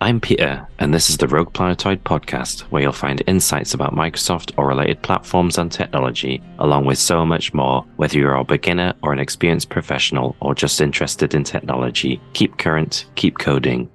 I'm Peter, and this is the Rogue Planetoid podcast, where you'll find insights about Microsoft or related platforms and technology, along with so much more. Whether you're a beginner or an experienced professional or just interested in technology, keep current, keep coding.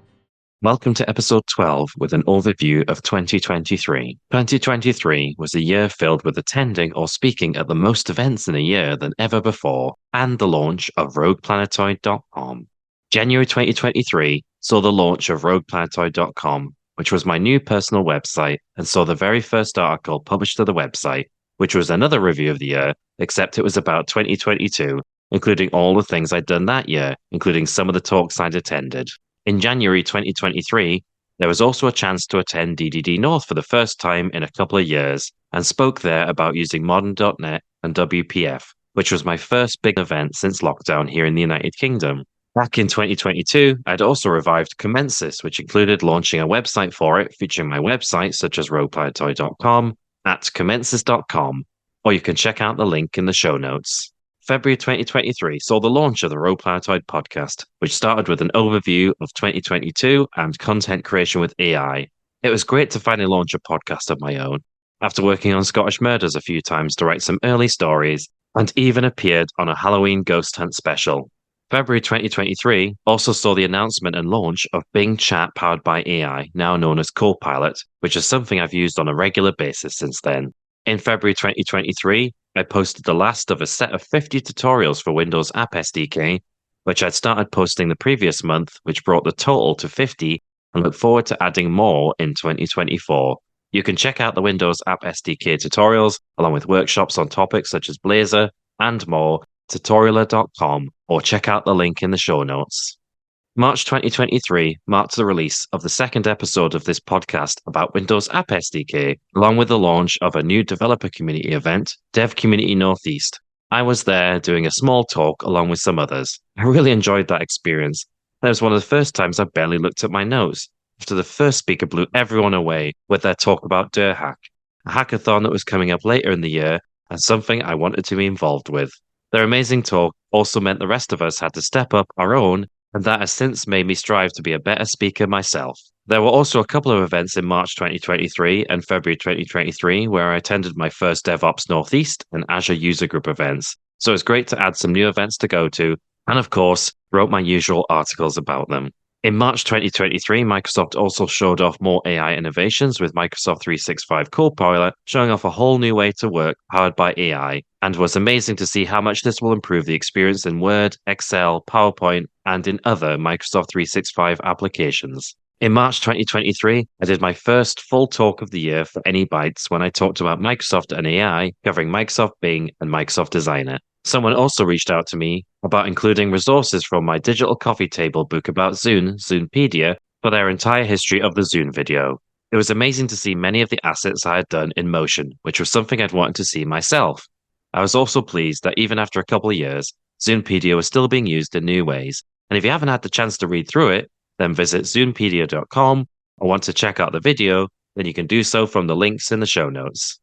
Welcome to episode 12 with an overview of 2023. 2023 was a year filled with attending or speaking at the most events in a year than ever before, and the launch of RoguePlanetoid.com. January 2023 saw the launch of RoguePlanetoid.com, which was my new personal website, and saw the very first article published to the website, which was another review of the year, except it was about 2022, including all the things I'd done that year, including some of the talks I'd attended. In January 2023, there was also a chance to attend DDD North for the first time in a couple of years, and spoke there about using modern.NET and WPF, which was my first big event since lockdown here in the United Kingdom. Back in 2022, I'd also revived Commensus, which included launching a website for it featuring my websites such as rogueplanetoid.com at commensus.com, or you can check out the link in the show notes. February 2023 saw the launch of the Rogue Planetoid podcast, which started with an overview of 2022 and content creation with AI. It was great to finally launch a podcast of my own, after working on Scottish Murders a few times to write some early stories, and even appeared on a Halloween ghost hunt special. February 2023 also saw the announcement and launch of Bing Chat powered by AI, now known as Copilot, which is something I've used on a regular basis since then. In February 2023, I posted the last of a set of 50 tutorials for Windows App SDK, which I'd started posting the previous month, which brought the total to 50, and look forward to adding more in 2024. You can check out the Windows App SDK tutorials, along with workshops on topics such as Blazor and more, tutorialer.com, or check out the link in the show notes. March 2023 marked the release of the second episode of this podcast about Windows App SDK, along with the launch of a new developer community event, Dev Community Northeast. I was there doing a small talk along with some others. I really enjoyed that experience. That was one of the first times I barely looked at my notes, after the first speaker blew everyone away with their talk about DurHack, a hackathon that was coming up later in the year and something I wanted to be involved with. Their amazing talk also meant the rest of us had to step up our own, and that has since made me strive to be a better speaker myself. There were also a couple of events in March 2023 and February 2023 where I attended my first DevOps Northeast and Azure user group events, so it's great to add some new events to go to, and of course, wrote my usual articles about them. In March 2023, Microsoft also showed off more AI innovations with Microsoft 365 Copilot, showing off a whole new way to work powered by AI, and was amazing to see how much this will improve the experience in Word, Excel, PowerPoint, and in other Microsoft 365 applications. In March 2023, I did my first full talk of the year for Any Bytes when I talked about Microsoft and AI, covering Microsoft Bing and Microsoft Designer. Someone also reached out to me about including resources from my digital coffee table book about Zune, Zunepedia, for their entire history of the Zune video. It was amazing to see many of the assets I had done in motion, which was something I'd wanted to see myself. I was also pleased that even after a couple of years, Zunepedia was still being used in new ways, and if you haven't had the chance to read through it, then visit zunepedia.com, or want to check out the video, then you can do so from the links in the show notes.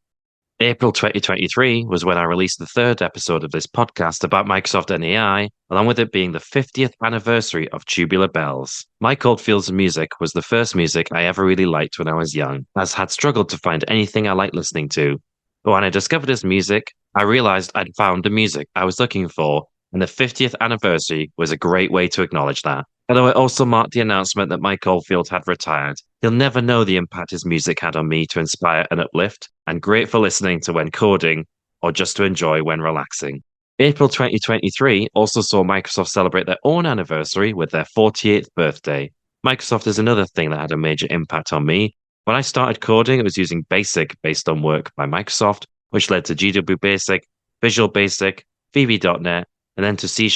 April 2023 was when I released the third episode of this podcast about Microsoft and AI, along with it being the 50th anniversary of Tubular Bells. Mike Oldfield's music was the first music I ever really liked when I was young, as had struggled to find anything I liked listening to. But when I discovered his music, I realized I'd found the music I was looking for, and the 50th anniversary was a great way to acknowledge that. Although it also marked the announcement that Mike Oldfield had retired, he'll never know the impact his music had on me to inspire and uplift, and great for listening to when coding, or just to enjoy when relaxing. April 2023 also saw Microsoft celebrate their own anniversary with their 48th birthday. Microsoft is another thing that had a major impact on me. When I started coding, it was using BASIC based on work by Microsoft, which led to GW Basic, Visual Basic, VB.NET, and then to C#,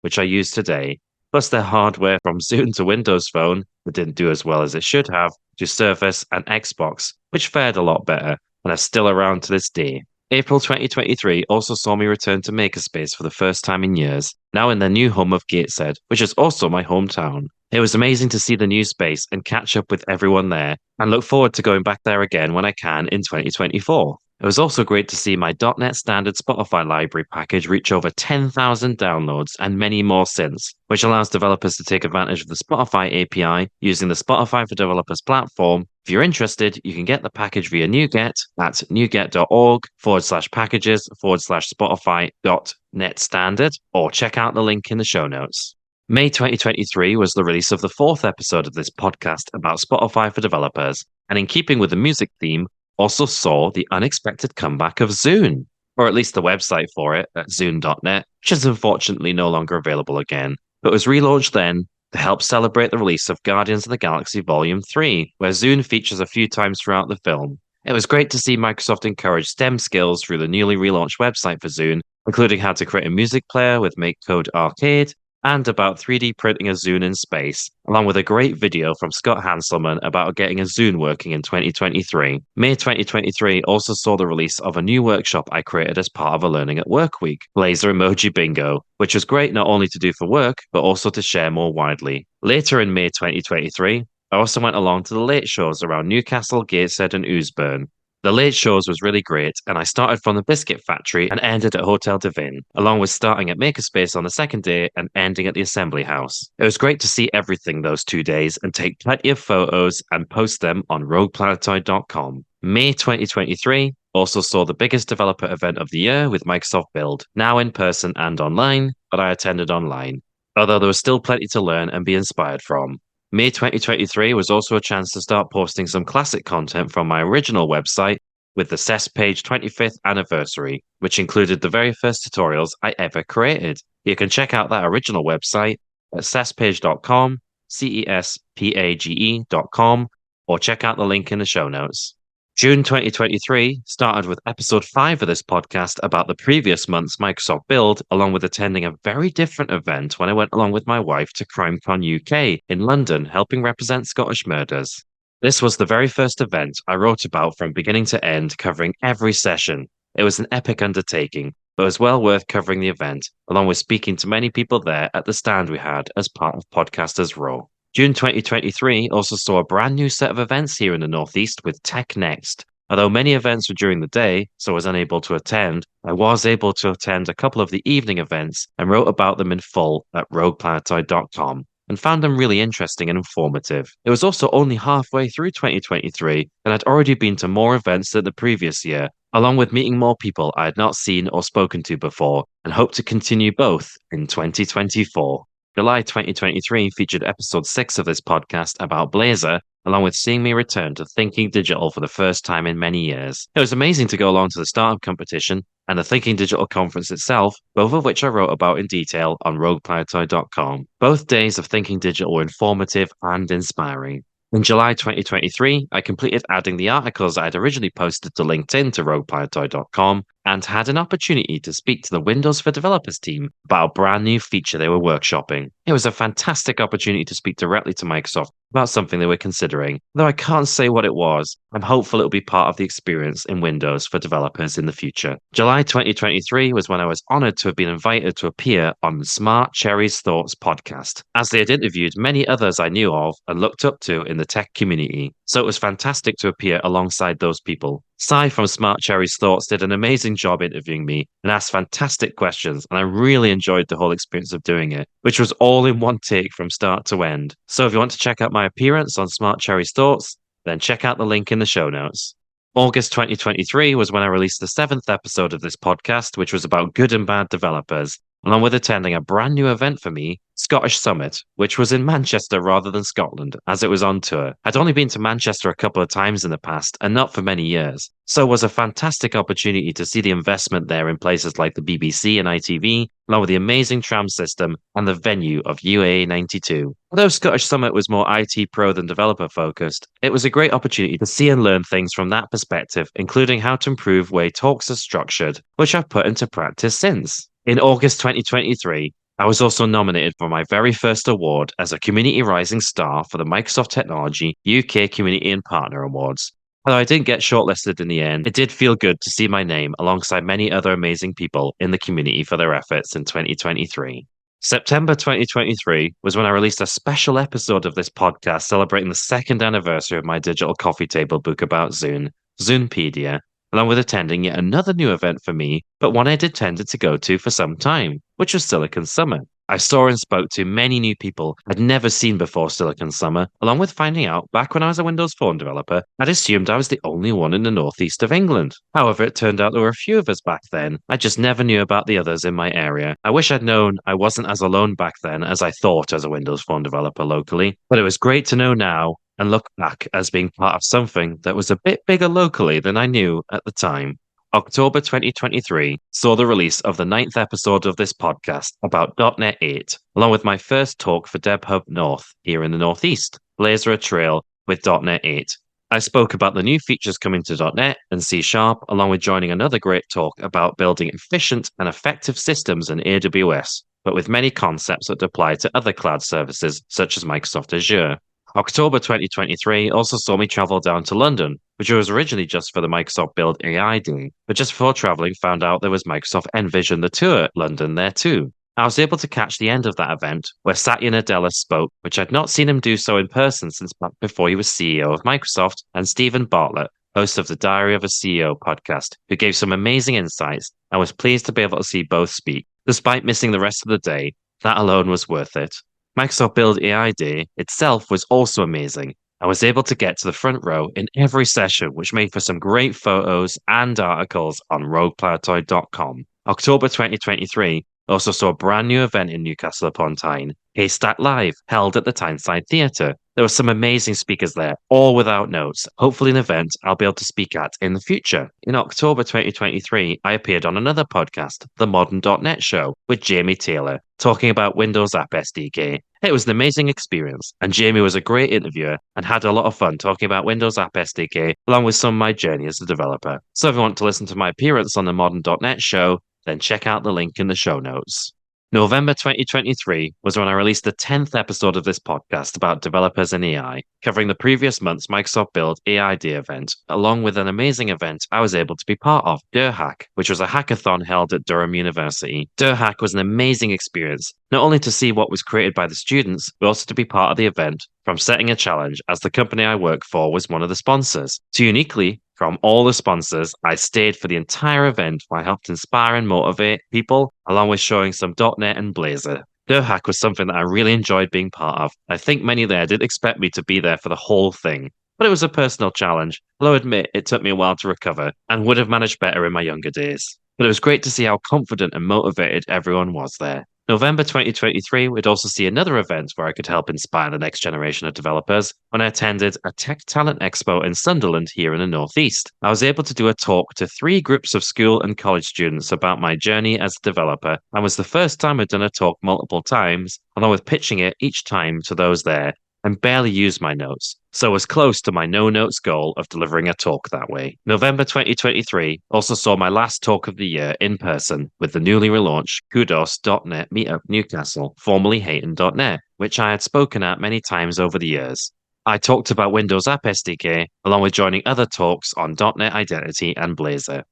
which I use today. Plus their hardware from Zune to Windows Phone that didn't do as well as it should have, to Surface and Xbox, which fared a lot better and are still around to this day. April 2023 also saw me return to Makerspace for the first time in years, now in their new home of Gateshead, which is also my hometown. It was amazing to see the new space and catch up with everyone there, and look forward to going back there again when I can in 2024. It was also great to see my .NET Standard Spotify library package reach over 10,000 downloads and many more since, which allows developers to take advantage of the Spotify API using the Spotify for Developers platform. If you're interested, you can get the package via NuGet at nuget.org/packages/Spotify.net standard, or check out the link in the show notes. May 2023 was the release of the fourth episode of this podcast about Spotify for Developers, and in keeping with the music theme, also saw the unexpected comeback of Zune, or at least the website for it at zune.net, which is unfortunately no longer available again, but was relaunched then to help celebrate the release of Guardians of the Galaxy Volume 3, where Zune features a few times throughout the film. It was great to see Microsoft encourage STEM skills through the newly relaunched website for Zune, including how to create a music player with MakeCode Arcade, and about 3D printing a Zune in space, along with a great video from Scott Hanselman about getting a Zune working in 2023. May 2023 also saw the release of a new workshop I created as part of a Learning at Work week, Blazor Emoji Bingo, which was great not only to do for work, but also to share more widely. Later in May 2023, I also went along to the late shows around Newcastle, Gateshead, and Oosburn. The late shows was really great, and I started from the Biscuit Factory and ended at Hotel de Vin, along with starting at Makerspace on the second day and ending at the Assembly House. It was great to see everything those 2 days and take plenty of photos and post them on rogueplanetoid.com. May 2023 also saw the biggest developer event of the year with Microsoft Build, now in person and online, but I attended online, although there was still plenty to learn and be inspired from. May 2023 was also a chance to start posting some classic content from my original website with the CESPage 25th anniversary, which included the very first tutorials I ever created. You can check out that original website at cespage.com, CESPAGE.com, or check out the link in the show notes. June 2023 started with episode 5 of this podcast about the previous month's Microsoft Build, along with attending a very different event when I went along with my wife to CrimeCon UK in London, helping represent Scottish murders. This was the very first event I wrote about from beginning to end, covering every session. It was an epic undertaking, but it was well worth covering the event, along with speaking to many people there at the stand we had as part of Podcasters Row. June 2023 also saw a brand new set of events here in the Northeast with Tech Next. Although many events were during the day, so I was unable to attend, I was able to attend a couple of the evening events and wrote about them in full at rogueplanetoid.com and found them really interesting and informative. It was also only halfway through 2023 and I'd already been to more events than the previous year, along with meeting more people I had not seen or spoken to before, and hope to continue both in 2024. July 2023 featured episode 6 of this podcast about Blazor, along with seeing me return to Thinking Digital for the first time in many years. It was amazing to go along to the startup competition and the Thinking Digital conference itself, both of which I wrote about in detail on rogueplanetoid.com. Both days of Thinking Digital were informative and inspiring. In July 2023, I completed adding the articles I had originally posted to LinkedIn to rogueplanetoid.com and had an opportunity to speak to the Windows for Developers team about a brand new feature they were workshopping. It was a fantastic opportunity to speak directly to Microsoft about something they were considering. Though I can't say what it was, I'm hopeful it'll be part of the experience in Windows for Developers in the future. July 2023 was when I was honored to have been invited to appear on Smart Cherry's Thoughts podcast, as they had interviewed many others I knew of and looked up to in the tech community. So it was fantastic to appear alongside those people. Sai from Smart Cherry's Thoughts did an amazing job interviewing me and asked fantastic questions, and I really enjoyed the whole experience of doing it, which was all in one take from start to end. So if you want to check out my appearance on Smart Cherry's Thoughts, then check out the link in the show notes. August 2023 was when I released the 7th episode of this podcast, which was about good and bad developers, along with attending a brand new event for me, Scottish Summit, which was in Manchester rather than Scotland, as it was on tour. I'd only been to Manchester a couple of times in the past, and not for many years, so it was a fantastic opportunity to see the investment there in places like the BBC and ITV, along with the amazing tram system and the venue of UA 92. Although Scottish Summit was more IT pro than developer focused, it was a great opportunity to see and learn things from that perspective, including how to improve way talks are structured, which I've put into practice since. In August 2023, I was also nominated for my very first award as a Community Rising Star for the Microsoft Technology UK Community and Partner Awards. Although I didn't get shortlisted in the end, it did feel good to see my name alongside many other amazing people in the community for their efforts in 2023. September 2023 was when I released a special episode of this podcast celebrating the second anniversary of my digital coffee table book about Zune, Zunepedia. along with attending yet another new event for me, but one I'd intended to go to for some time, which was Silicon Summer. I saw and spoke to many new people I'd never seen before Silicon Summer, along with finding out back when I was a Windows Phone developer, I'd assumed I was the only one in the northeast of England. However, it turned out there were a few of us back then. I just never knew about the others in my area. I wish I'd known I wasn't as alone back then as I thought as a Windows Phone developer locally, but it was great to know now and look back as being part of something that was a bit bigger locally than I knew at the time. October 2023 saw the release of the ninth episode of this podcast about .NET 8, along with my first talk for DevHub North here in the Northeast, Blazer a Trail with .NET 8. I spoke about the new features coming to .NET and C#, along with joining another great talk about building efficient and effective systems in AWS, but with many concepts that apply to other cloud services such as Microsoft Azure. October 2023 also saw me travel down to London, which was originally just for the Microsoft Build AI Day, but just before traveling found out there was Microsoft Envision the Tour at London there too. I was able to catch the end of that event where Satya Nadella spoke, which I'd not seen him do so in person since back before he was CEO of Microsoft, and Stephen Bartlett, host of the Diary of a CEO podcast, who gave some amazing insights and was pleased to be able to see both speak. Despite missing the rest of the day, that alone was worth it. Microsoft Build AI Day itself was also amazing. I was able to get to the front row in every session, which made for some great photos and articles on rogueplanetoid.com. October 2023 also saw a brand new event in Newcastle upon Tyne, Haystack Live, held at the Tyneside Theatre. There were some amazing speakers there, all without notes. Hopefully an event I'll be able to speak at in the future. In October 2023, I appeared on another podcast, The Modern.NET Show, with Jamie Taylor, talking about Windows App SDK. It was an amazing experience, and Jamie was a great interviewer and had a lot of fun talking about Windows App SDK, along with some of my journey as a developer. So if you want to listen to my appearance on The Modern.NET Show, then check out the link in the show notes. November 2023 was when I released the 10th episode of this podcast about developers and AI, covering the previous month's Microsoft Build AI Day event, along with an amazing event I was able to be part of, DurHack, which was a hackathon held at Durham University. DurHack was an amazing experience, not only to see what was created by the students, but also to be part of the event, from setting a challenge, as the company I work for was one of the sponsors, to uniquely, from all the sponsors, I stayed for the entire event where I helped inspire and motivate people, along with showing some .NET and Blazor. DurHack was something that I really enjoyed being part of. I think many there didn't expect me to be there for the whole thing, but it was a personal challenge. I'll admit it took me a while to recover and would have managed better in my younger days. But it was great to see how confident and motivated everyone was there. November 2023 would also see another event where I could help inspire the next generation of developers when I attended a Tech Talent Expo in Sunderland here in the Northeast. I was able to do a talk to 3 groups of school and college students about my journey as a developer, and was the first time I'd done a talk multiple times, along with pitching it each time to those there, and barely used my notes, so was close to my no-notes goal of delivering a talk that way. November 2023 also saw my last talk of the year in person with the newly relaunched Kudos.NET Meetup Newcastle, formerly Hayton.NET, which I had spoken at many times over the years. I talked about Windows App SDK, along with joining other talks on .NET Identity and Blazor.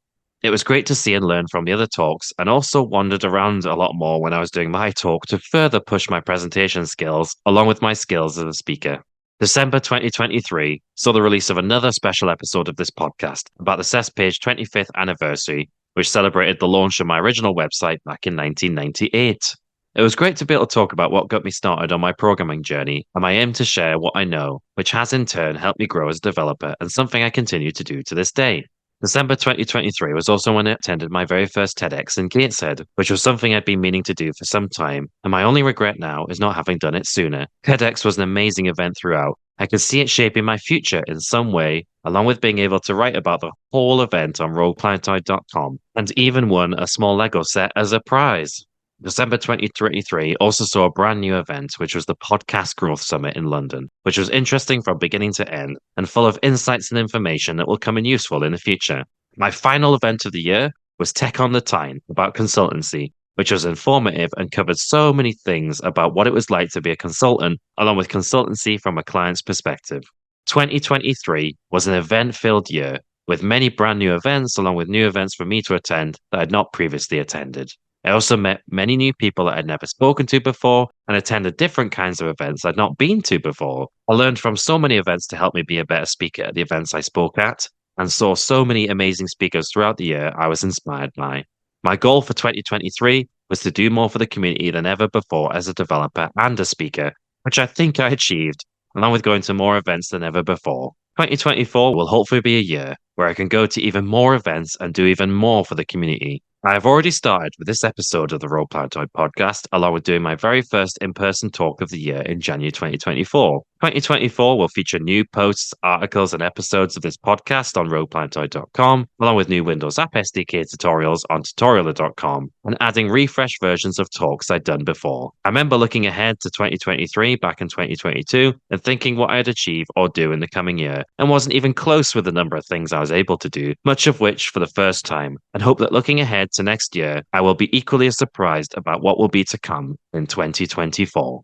It was great to see and learn from the other talks, and also wandered around a lot more when I was doing my talk to further push my presentation skills, along with my skills as a speaker. December 2023 saw the release of another special episode of this podcast about the SESPage 25th anniversary, which celebrated the launch of my original website back in 1998. It was great to be able to talk about what got me started on my programming journey, and my aim to share what I know, which has in turn helped me grow as a developer and something I continue to do to this day. December 2023 was also when I attended my very first TEDx in Gateshead, which was something I'd been meaning to do for some time, and my only regret now is not having done it sooner. TEDx was an amazing event throughout. I could see it shaping my future in some way, along with being able to write about the whole event on rogueplanetoid.com, and even won a small Lego set as a prize. December 2023 also saw a brand new event, which was the Podcast Growth Summit in London, which was interesting from beginning to end and full of insights and information that will come in useful in the future. My final event of the year was Tech on the Tyne about consultancy, which was informative and covered so many things about what it was like to be a consultant, along with consultancy from a client's perspective. 2023 was an event-filled year, with many brand new events, along with new events for me to attend that I had not previously attended. I also met many new people that I'd never spoken to before and attended different kinds of events I'd not been to before. I learned from so many events to help me be a better speaker at the events I spoke at. and saw so many amazing speakers throughout the year I was inspired by. My goal for 2023 was to do more for the community than ever before as a developer and a speaker, which I think I achieved, along with going to more events than ever before. 2024 will hopefully be a year where I can go to even more events and do even more for the community. I have already started with this episode of the Role Player Toy podcast, along with doing my very first in-person talk of the year in January 2024. 2024 will feature new posts, articles, and episodes of this podcast on roleplayertoy.com, along with new Windows App SDK tutorials on tutorialer.com, and adding refreshed versions of talks I'd done before. I remember looking ahead to 2023 back in 2022 and thinking what I'd achieve or do in the coming year, and wasn't even close with the number of things I was able to do, much of which for the first time, and hope that looking ahead to next year, I will be equally as surprised about what will be to come in 2024.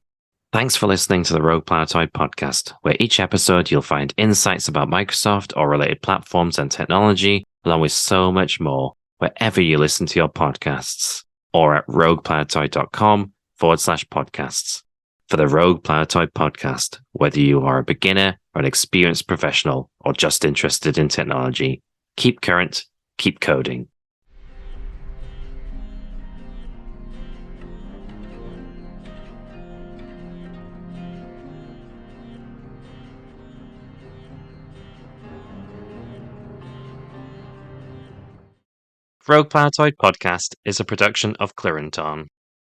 Thanks for listening to the Rogue Planetoid podcast, where each episode you'll find insights about Microsoft or related platforms and technology, along with so much more, wherever you listen to your podcasts, or at rogueplanetoid.com/podcasts. For the Rogue Planetoid podcast, whether you are a beginner or an experienced professional or just interested in technology, keep current, keep coding. Rogue Planetoid podcast is a production of Clarinton.